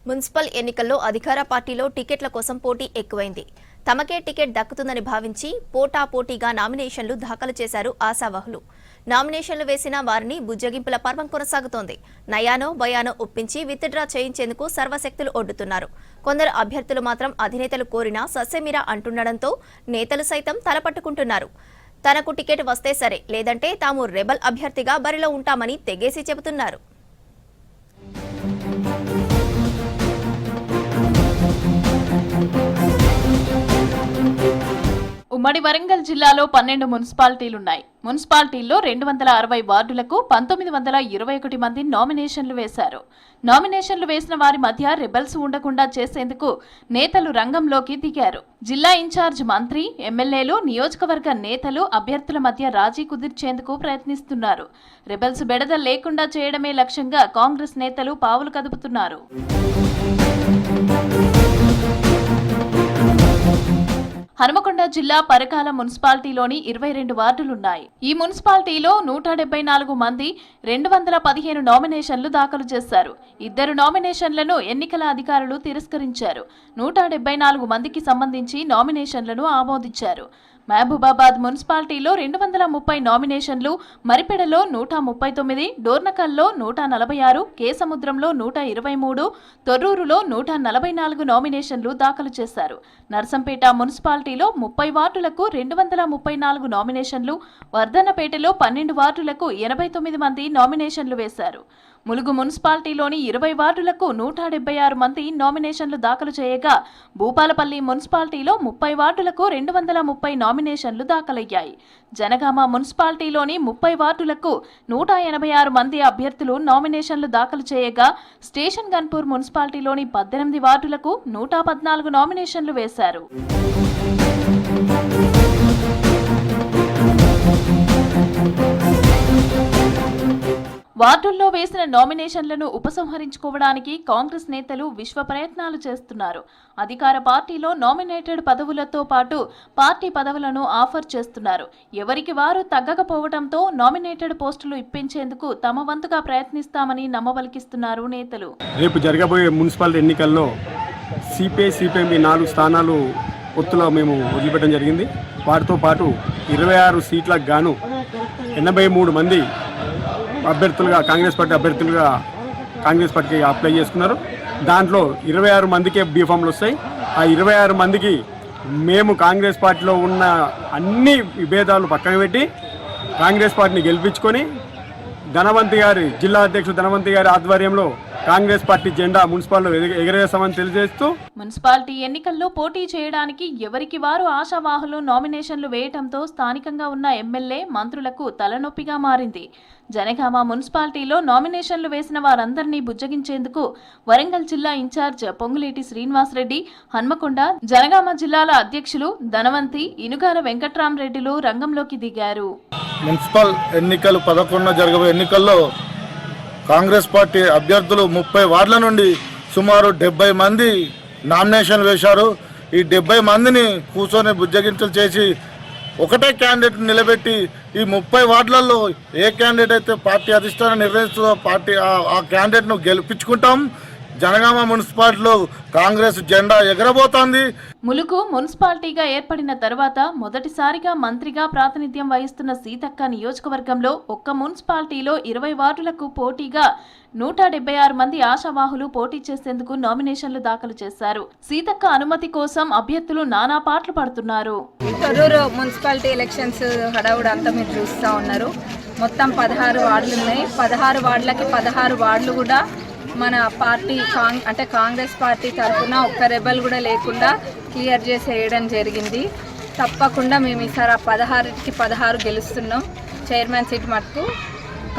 Municipal ఎన్నికల్లో అధికార పార్టీలో టికెట్ల కోసం పోటీ ఎక్కువైంది. తమకే టికెట్ దక్కుతుందని భావించి పోటాపోటీగా నామినేషన్లు దాఖలు చేశారు ఆశావహులు. నామినేషన్లు వేసిన వారిని బుజ్జగింపుల పర్వం కొనసాగుతోంది. నయానో భయానో ఒప్పించి విత్డ్రా చేయించేందుకు సర్వశక్తులు ఒడ్డుతున్నారు. కొందరు అభ్యర్థులు మాత్రం అధినేతలు కోరినా సస్యమిరా అంటుండడంతో నేతలు సైతం తలపట్టుకుంటున్నారు. తనకు టికెట్ వస్తే సరే, లేదంటే తాము రెబల్ అభ్యర్థిగా బరిలో ఉంటామని తెగేసి చెబుతున్నారు. ఉమ్మడి వరంగల్ జిల్లాలో 12 మున్సిపాలిటీలున్నాయి. మున్సిపాలిటీల్లో 260 వార్డులకు 1921 మంది నామినేషన్లు వేశారు. నామినేషన్లు వేసిన వారి మధ్య రెబల్స్ ఉండకుండా చేసేందుకు నేతలు రంగంలోకి దిగారు. జిల్లా ఇన్ఛార్జ్ మంత్రి, ఎమ్మెల్యేలు, నియోజకవర్గ నేతలు అభ్యర్థుల మధ్య రాజీ కుదిర్చేందుకు ప్రయత్నిస్తున్నారు. రెబల్స్ బెడద లేకుండా చేయడమే లక్ష్యంగా కాంగ్రెస్ నేతలు పావులు కదుపుతున్నారు. హనుమకొండ జిల్లా పరకాల మున్సిపాలిటీలోని 22 వార్డులున్నాయి. ఈ మున్సిపాలిటీలో 174 మంది 215 నామినేషన్లు దాఖలు చేశారు. 2 నామినేషన్లను ఎన్నికల అధికారులు తిరస్కరించారు. 174 మందికి సంబంధించి నామినేషన్లను ఆమోదించారు. మహబూబాబాద్ మున్సిపాలిటీలో 230 నామినేషన్లు, మరిపెడలో 139, డోర్నకల్లో 146, కేసముద్రంలో 123, తొర్రూరులో 144 నామినేషన్లు దాఖలు చేశారు. నర్సంపేట మున్సిపాలిటీలో 30 వార్డులకు 234 నామినేషన్లు, వర్ధన్నపేటలో 12 వార్డులకు 89 మంది నామినేషన్లు వేశారు. ములుగు మున్సిపాలిటీలోని 20 వార్డులకు 176 మంది నామినేషన్లు దాఖలు చేయగా, భూపాలపల్లి మున్సిపాలిటీలో 30 వార్డులకు 230 నామినేషన్లు దాఖలయ్యాయి. జనగామ మున్సిపాలిటీలోని 30 వార్డులకు 186 మంది అభ్యర్థులు నామినేషన్లు దాఖలు చేయగా, స్టేషన్ గన్పూర్ మున్సిపాలిటీలోని 18 వార్డులకు 114 నామినేషన్లు వేశారు. వార్డుల్లో వేసిన నామినేషన్లను ఉపసంహరించుకోవడానికి కాంగ్రెస్ నేతలు విశ్వ ప్రయత్నాలు చేస్తున్నారు. అధికార పార్టీలో నామినేటెడ్ పదవులతో పాటు పార్టీ పదవులను ఆఫర్ చేస్తున్నారు. ఎవరికి వారు తగ్గకపోవడంతో నామినేటెడ్ పోస్టులు ఇప్పించేందుకు తమ వంతుగా ప్రయత్నిస్తామని నమ్మబలికిస్తున్నారు నేతలు. రేపు జరగబోయే మున్సిపల్ ఎన్నికల్లో సిపిఐ 4 స్థానాలు పొత్తులో మేము వదిలిపెట్టడం జరిగింది. వాటితో పాటు 26 సీట్లకు గాను 83 మంది అభ్యర్థులుగా కాంగ్రెస్ పార్టీకి అప్లై చేసుకున్నారు. దాంట్లో 26 మందికే బీఫామ్లు వస్తాయి. ఆ 26 మందికి మేము కాంగ్రెస్ పార్టీలో ఉన్న అన్ని విభేదాలు పక్కన పెట్టి కాంగ్రెస్ పార్టీని గెలిపించుకొని జిల్లా అధ్యక్షుడు ధనవంతి గారి ఆధ్వర్యంలో కాంగ్రెస్ పార్టీ జెండా మున్సిపాలిటీలో ఎగరేస్తామని తెలియజేస్తూ, మున్సిపాలిటీ ఎన్నికల్లో పోటీ చేయడానికి ఎవరికి వారు ఆశావాహులు నామినేషన్లు వేయటంతో స్థానికంగా ఉన్న ఎమ్మెల్యే, మంత్రులకు తలనొప్పిగా మారింది. జనగామ మున్సిపాలిటీలో నామినేషన్లు వేసిన వారందరినీ బుజ్జగించేందుకు వరంగల్ జిల్లా ఇన్ఛార్జ్ పొంగులేటి శ్రీనివాసరెడ్డి, హన్మకొండ, జనగామ జిల్లాల అధ్యక్షులు ధనవంతి, ఇనుగాల వెంకట్రామరెడ్డిలు రంగంలోకి దిగారు. మున్సిపల్ ఎన్నికలు 11 జరగబోయే ఎన్నికల్లో కాంగ్రెస్ పార్టీ అభ్యర్థులు 30 వార్డుల నుండి సుమారు 70 మంది నామినేషన్లు వేశారు. ఈ 70 మందిని కూర్చొని బుజ్జగించలు చేసి ఒకటే క్యాండిడేట్ నిలబెట్టి ఈ 30 వార్డులలో ఏ క్యాండిడేట్ అయితే పార్టీ అధిష్టానం నిర్ణయిస్తుందో ఆ క్యాండిడేట్ను గెలిపించుకుంటాం. జనగామ మున్సిపాలిటీలో కాంగ్రెస్ జెండా ఎగరబోతోంది. ములుగు మున్సిపాలిటీగా ఏర్పడిన తర్వాత మొదటిసారిగా మంత్రిగా ప్రాతినిధ్యం వహిస్తున్న సీతక్క నియోజకవర్గంలో ఒక్క మున్సిపాలిటీలో 20 వార్డులకు పోటీగా 176 మంది ఆశావాహులు పోటీ చేసేందుకు నామినేషన్లు దాఖలు చేశారు. సీతక్క అనుమతి కోసం అభ్యర్థులు నానా పాటలు పడుతున్నారు. తొర్రూరు మున్సిపాలిటీ ఎలక్షన్స్ హడావుడు అంతా మీరు చూస్తూ ఉన్నారు. మొత్తం 16 వార్డులు ఉన్నాయి. 16 వార్డులకి 16 వార్డులు కూడా మన పార్టీ కాంగ్రెస్ పార్టీ తరఫున ఒక్క రెబల్ కూడా లేకుండా క్లియర్ చేసి వేయడం జరిగింది. తప్పకుండా మేము ఈసారి 16కి 16 గెలుస్తున్నాం. చైర్మన్ సీట్ మటుకు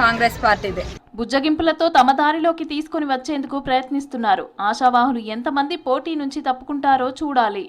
కాంగ్రెస్ పార్టీదే. బుజ్జగింపులతో తమ దారిలోకి తీసుకుని వచ్చేందుకు ప్రయత్నిస్తున్నారు. ఆశావాహులు ఎంతమంది పోటీ నుంచి తప్పుకుంటారో చూడాలి.